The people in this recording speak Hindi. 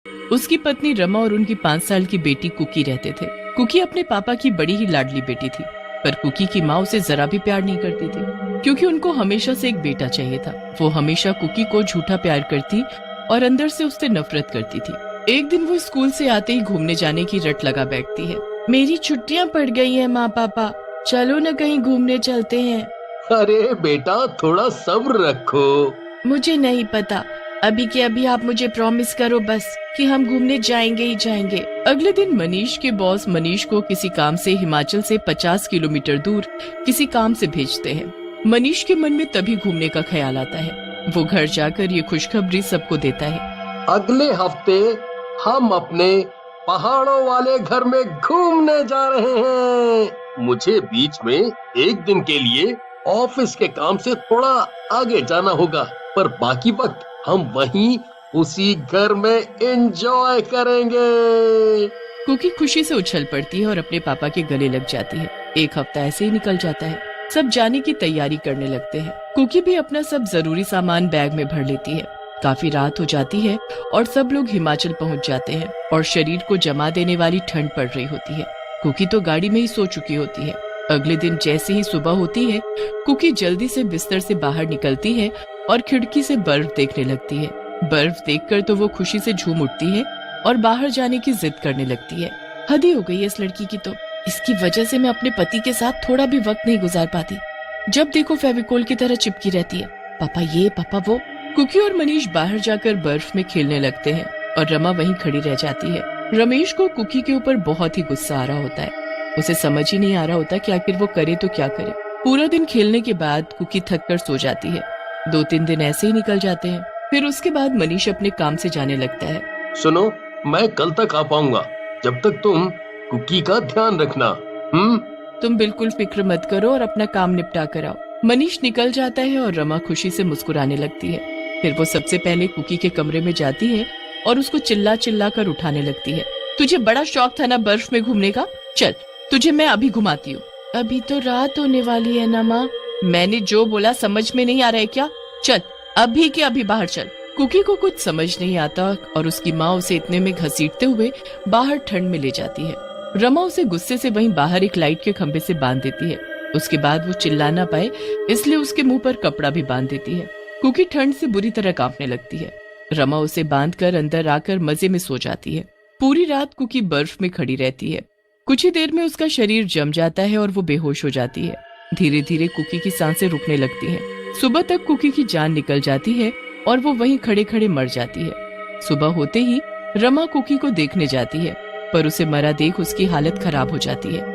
उसकी पत्नी रमा और उनकी 5 साल की बेटी कुकी रहते थे। कुकी अपने पापा की बड़ी ही लाडली बेटी थी, पर कुकी की माँ उसे जरा भी प्यार नहीं करती थी, क्योंकि उनको हमेशा से एक बेटा चाहिए था। वो हमेशा कुकी को झूठा प्यार करती और अंदर से उससे नफरत करती थी। एक दिन वो स्कूल से आते ही घूमने जाने की रट लगा बैठती है। मेरी छुट्टियां पड़ गई हैं माँ पापा, चलो न कहीं घूमने चलते हैं। अरे बेटा, थोड़ा सब्र रखो। मुझे नहीं पता, अभी के अभी आप मुझे प्रॉमिस करो बस कि हम घूमने जाएंगे ही जाएंगे। अगले दिन मनीष के बॉस मनीष को किसी काम से हिमाचल से 50 किलोमीटर दूर किसी काम से भेजते हैं। मनीष के मन में तभी घूमने का ख्याल आता है। वो घर जाकर ये खुशखबरी सबको देता है। अगले हफ्ते हम अपने पहाड़ों वाले घर में घूमने जा रहे हैं। मुझे बीच में एक दिन के लिए ऑफिस के काम से थोड़ा आगे जाना होगा, पर बाकी वक्त हम वहीं उसी घर में एंजॉय करेंगे। कुकी खुशी से उछल पड़ती है और अपने पापा के गले लग जाती है। एक हफ्ता ऐसे ही निकल जाता है। सब जाने की तैयारी करने लगते हैं। कुकी भी अपना सब जरूरी सामान बैग में भर लेती है। काफी रात हो जाती है और सब लोग हिमाचल पहुंच जाते हैं और शरीर को जमा देने वाली ठंड पड़ रही होती है। कुकी तो गाड़ी में ही सो चुकी होती है। अगले दिन जैसे ही सुबह होती है, कुकी जल्दी से बिस्तर से बाहर निकलती है और खिड़की से बर्फ देखने लगती है। बर्फ देखकर तो वो खुशी से झूम उठती है और बाहर जाने की जिद करने लगती है। हद ही हो गई है इस लड़की की तो, इसकी वजह से मैं अपने पति के साथ थोड़ा भी वक्त नहीं गुजार पाती। जब देखो फेविकोल की तरह चिपकी रहती है, पापा ये पापा वो। कुकी और मनीष बाहर जाकर बर्फ में खेलने लगते हैं और रमा वहीं खड़ी रह जाती है। रमेश को कुकी के ऊपर बहुत ही गुस्सा आ रहा होता है। उसे समझ ही नहीं आ रहा होता कि आखिर वो करे तो क्या करे। पूरा दिन खेलने के बाद कुकी थक कर सो जाती है। 2-3 दिन ऐसे ही निकल जाते हैं। फिर उसके बाद मनीष अपने काम से जाने लगता है। सुनो, मैं कल तक आ पाऊंगा, जब तक तुम कुकी का ध्यान रखना। तुम बिल्कुल फिक्र मत करो और अपना काम निपटा कर आओ। मनीष निकल जाता है और रमा खुशी से मुस्कुराने लगती है। फिर वो सबसे पहले कुकी के कमरे में जाती है और उसको चिल्ला चिल्ला कर उठाने लगती है। तुझे बड़ा शौक था ना बर्फ में घूमने का, चल तुझे मैं अभी घुमाती हूँ। अभी तो रात होने वाली है ना माँ। मैंने जो बोला समझ में नहीं आ रहा है क्या? चल अभी के अभी बाहर चल। कुकी को कुछ समझ नहीं आता और उसकी माँ उसे इतने में घसीटते हुए बाहर ठंड में ले जाती है। रमा उसे गुस्से से वहीं बाहर एक लाइट के खंभे से बांध देती है। उसके बाद वो चिल्ला ना पाए इसलिए उसके मुंह पर कपड़ा भी बांध देती है। कुकी ठंड से बुरी तरह कांपने लगती है। रमा उसे बांधकर अंदर आकर मजे में सो जाती है। पूरी रात कुकी बर्फ में खड़ी रहती है। कुछ ही देर में उसका शरीर जम जाता है और वो बेहोश हो जाती है। धीरे धीरे कुकी की सांसें रुकने लगती हैं। सुबह तक कुकी की जान निकल जाती है और वो वहीं खड़े खड़े मर जाती है। सुबह होते ही रमा कुकी को देखने जाती है, पर उसे मरा देख उसकी हालत खराब हो जाती है।